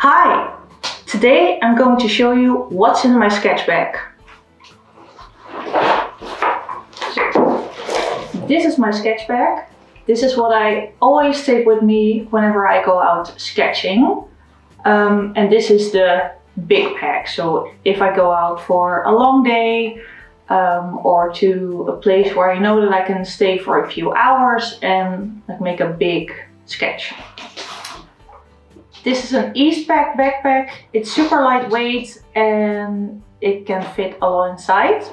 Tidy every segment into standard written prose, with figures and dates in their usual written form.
Hi! Today I'm going to show you what's in my sketch bag. This is my sketch bag. This is what I always take with me whenever I go out sketching. And this is the big pack. So if I go out for a long day or to a place where I know that I can stay for a few hours and like make a big sketch. This is an Eastpack backpack. It's super lightweight and it can fit a lot inside.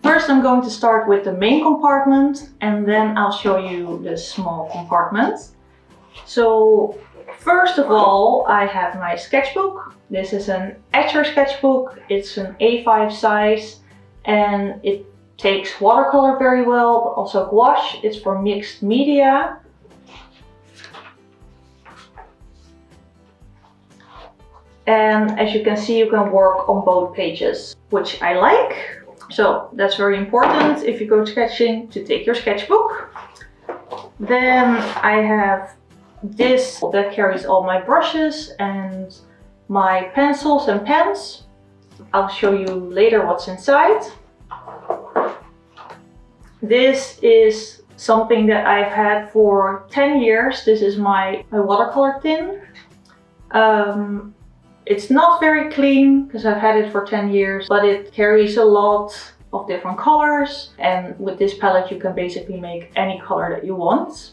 First I'm going to start with the main compartment and then I'll show you the small compartment. So first of all I have my sketchbook. This is an etcher sketchbook. It's an A5 size and it takes watercolor very well, but also gouache. It's for mixed media. And as you can see, you can work on both pages, which I like. So that's very important if you go sketching to take your sketchbook. Then I have this that carries all my brushes and my pencils and pens. I'll show you later what's inside. This is something that I've had for 10 years. This is my watercolor tin. It's not very clean because I've had it for 10 years, but it carries a lot of different colors. And with this palette, you can basically make any color that you want.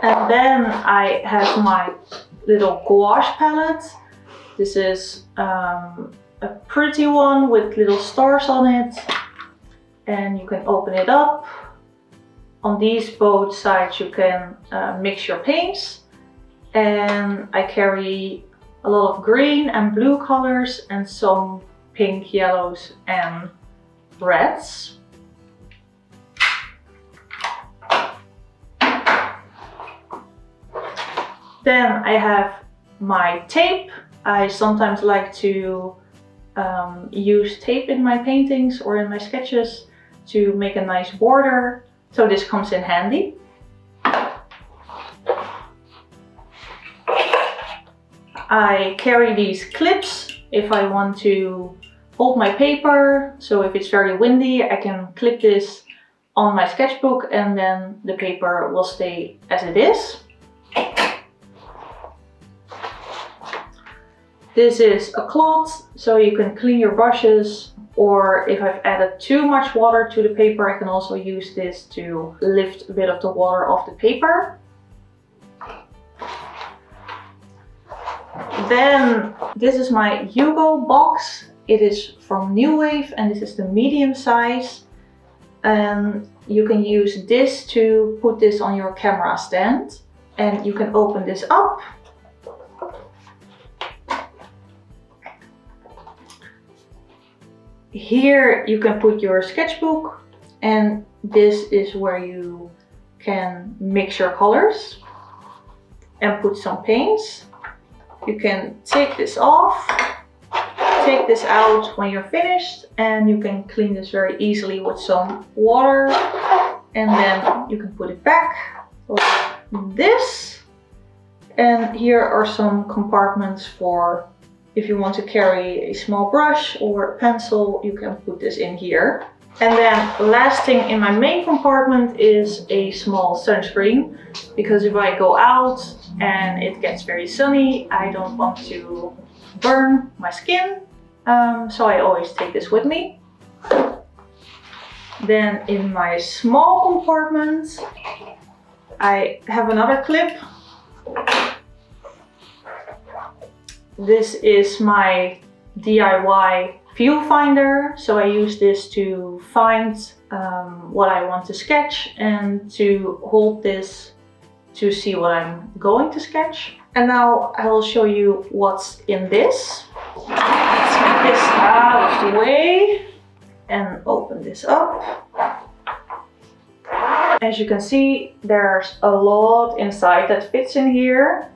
And then I have my little gouache palette. This is a pretty one with little stars on it. And you can open it up. On these both sides you can mix your paints, and I carry a lot of green and blue colors and some pink, yellows and reds. Then I have my tape. I sometimes like to use tape in my paintings or in my sketches to make a nice border. So this comes in handy. I carry these clips if I want to hold my paper. So if it's very windy, I can clip this on my sketchbook and then the paper will stay as it is. This is a cloth, so you can clean your brushes. Or if I've added too much water to the paper, I can also use this to lift a bit of the water off the paper. Then this is my Hugo Box. It is from New Wave and this is the medium size. And you can use this to put this on your camera stand. And you can open this up. Here you can put your sketchbook, and this is where you can mix your colors and put some paints. You can take this off, take this out when you're finished, and you can clean this very easily with some water, and then you can put it back like this. And here are some compartments for if you want to carry a small brush or a pencil, you can put this in here. And then last thing in my main compartment is a small sunscreen, because if I go out and it gets very sunny, I don't want to burn my skin. So I always take this with me. Then in my small compartment, I have another clip. This is my DIY Viewfinder, so I use this to find what I want to sketch and to hold this to see what I'm going to sketch. And now I will show you what's in this. Let's get this out of the way and open this up. As you can see, there's a lot inside that fits in here.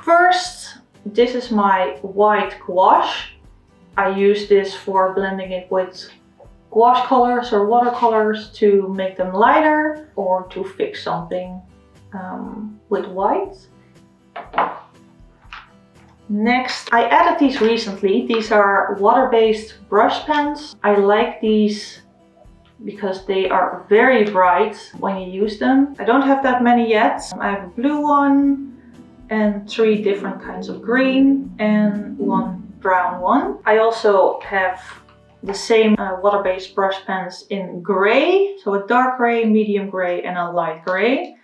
First, this is my white gouache. I use this for blending it with gouache colors or watercolors to make them lighter or to fix something with white. Next, I added these recently. These are water-based brush pens. I like these because they are very bright when you use them. I don't have that many yet. I have a blue one and 3 different kinds of green and 1 brown one. I also have the same water-based brush pens in gray, so a dark gray, medium gray and a light gray.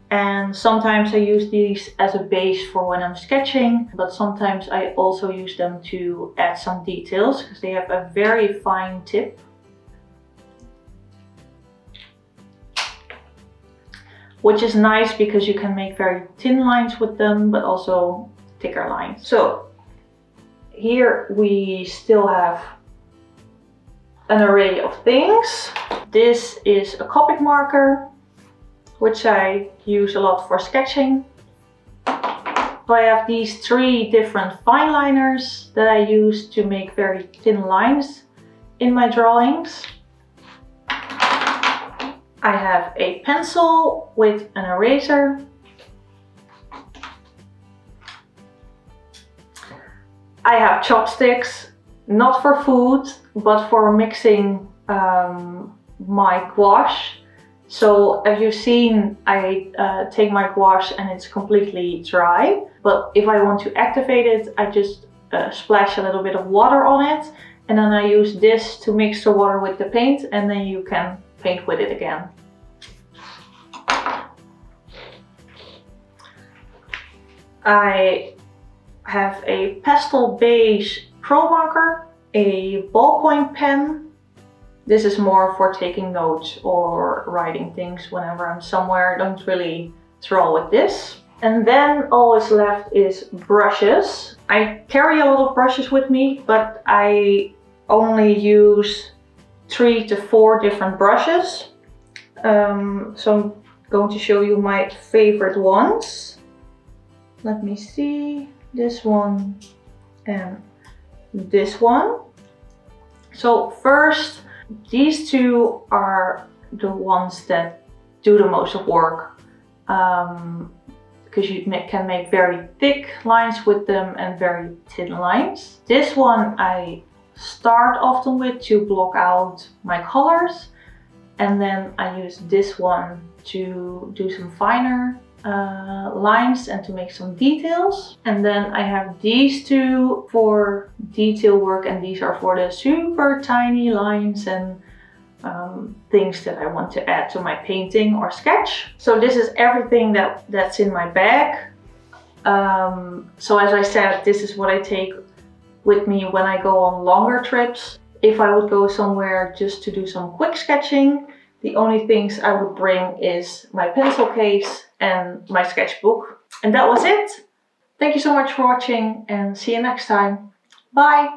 And sometimes I use these as a base for when I'm sketching, but sometimes I also use them to add some details because they have a very fine tip. Which is nice because you can make very thin lines with them, but also thicker lines. So here we still have an array of things. This is a Copic marker, which I use a lot for sketching. So I have these 3 different fine liners that I use to make very thin lines in my drawings. I have a pencil with an eraser. I have chopsticks, not for food, but for mixing my gouache. So as you've seen, I take my gouache and it's completely dry. But if I want to activate it, I just splash a little bit of water on it. And then I use this to mix the water with the paint, and then you can paint with it again. I have a pastel beige pro marker, a ballpoint pen. This is more for taking notes or writing things whenever I'm somewhere. I don't really draw with this. And then all is left is brushes. I carry a lot of brushes with me, but I only use 3 to 4 different brushes. So I'm going to show you my favorite ones. Let me see, this one and this one. So first, these 2 are the ones that do the most of work. Because you can make very thick lines with them and very thin lines. This one I start often with to block out my colors, and then I use this one to do some finer lines and to make some details. And then I have these 2 for detail work, and these are for the super tiny lines and things that I want to add to my painting or sketch. So this is everything that's in my bag. So as I said, this is what I take with me when I go on longer trips. If I would go somewhere just to do some quick sketching, the only things I would bring is my pencil case and my sketchbook. And that was it. Thank you so much for watching and see you next time. Bye!